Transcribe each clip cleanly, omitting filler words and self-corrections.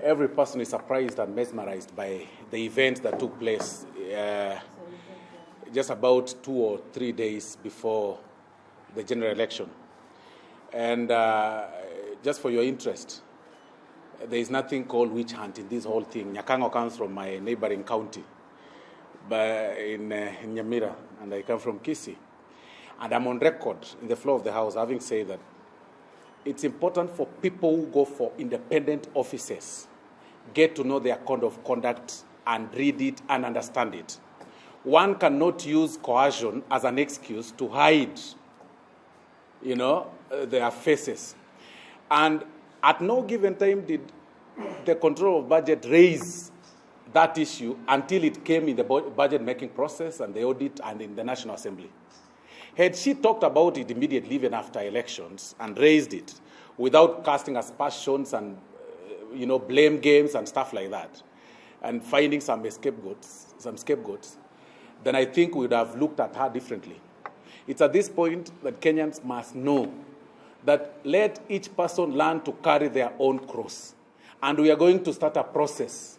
every person is surprised and mesmerized by the event that took place just about 2 or 3 days before the general election. And just for your interest, there is nothing called witch hunt in this whole thing. Nyakang'O comes from my neighboring county, but in Nyamira, and I come from Kisii. And I'm on record in the floor of the House having said that it's important for people who go for independent offices get to know their code of conduct and read it and understand it. One cannot use coercion as an excuse to hide, their faces. And at no given time did the control of budget raise that issue until it came in the budget-making process and the audit and in the National Assembly. Had she talked about it immediately, even after elections, and raised it without casting aspersions and, blame games and stuff like that, and finding some scapegoats, then I think we would have looked at her differently. It's at this point that Kenyans must know that let each person learn to carry their own cross. And we are going to start a process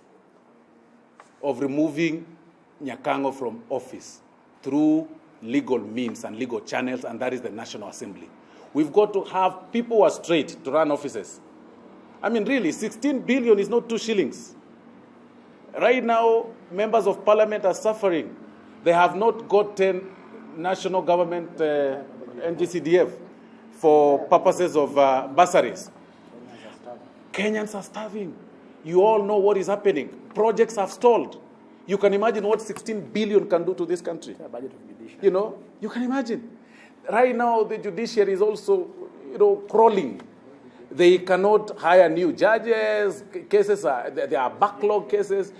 of removing Nyakang'O from office through legal means and legal channels, and that is the National Assembly. We've got to have people who are straight to run offices. I mean, really, 16 billion is not 2 shillings. Right now, members of parliament are suffering. They have not gotten national government NGCDF for purposes of bursaries. Kenyans are starving. You all know what is happening. Projects have stalled. You can imagine what 16 billion can do to this country. You can imagine. Right now, the judiciary is also, crawling. They cannot hire new judges. There are backlog cases,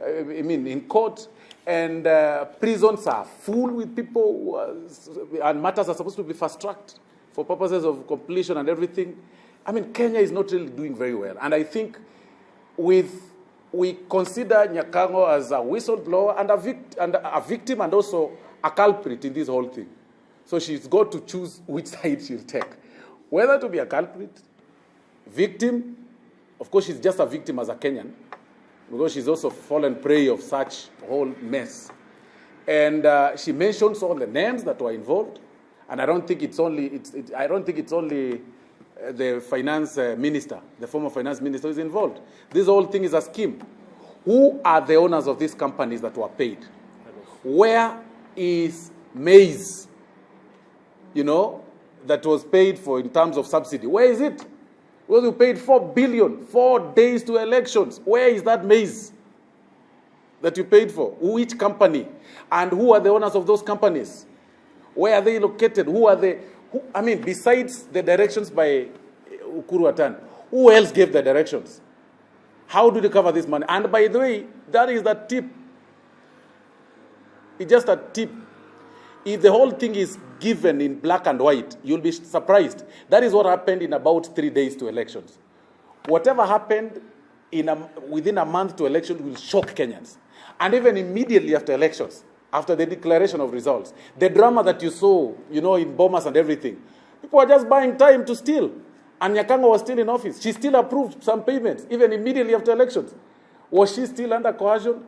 in court. And prisons are full with people, and matters are supposed to be fast-tracked for purposes of completion and everything. Kenya is not really doing very well. And I think we consider Nyakang'O as a whistleblower and a victim and also a culprit in this whole thing. So she's got to choose which side she'll take. Whether to be a culprit, victim, of course she's just a victim as a Kenyan, because she's also fallen prey of such whole mess. And she mentions all the names that were involved, and I don't think it's only the finance minister, the former finance minister, is involved. This whole thing is a scheme. Who are the owners of these companies that were paid? Where is maize, that was paid for in terms of subsidy? Where is it? Because we paid 4 billion, 4 days to elections. Where is that maize that you paid for? Which company? And who are the owners of those companies? Where are they located? Who are they? Besides the directions by Ukuru Atan, who else gave the directions? How do they cover this money? And by the way, that is the tip. It's just a tip. If the whole thing is given in black and white, you'll be surprised. That is what happened in about 3 days to elections. Whatever happened within a month to elections will shock Kenyans. And even immediately after elections, after the declaration of results, the drama that you saw, in Bomas and everything, people were just buying time to steal. And Nyakang'O was still in office. She still approved some payments, even immediately after elections. Was she still under coercion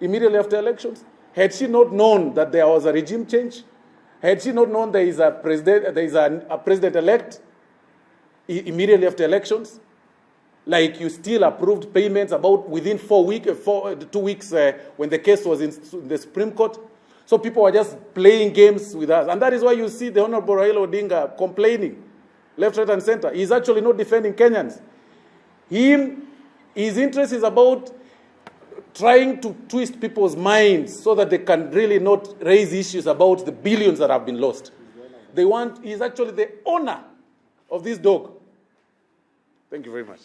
immediately after elections? Had she not known that there was a regime change? Had she not known there is a president-elect immediately after elections? Like you still approved payments about within 2 weeks when the case was in the Supreme Court. So people were just playing games with us. And that is why you see the Honorable Raila Odinga complaining, left, right, and center. He's actually not defending Kenyans. His interest is about trying to twist people's minds so that they can really not raise issues about the billions that have been lost. He's actually the owner of this dog. Thank you very much.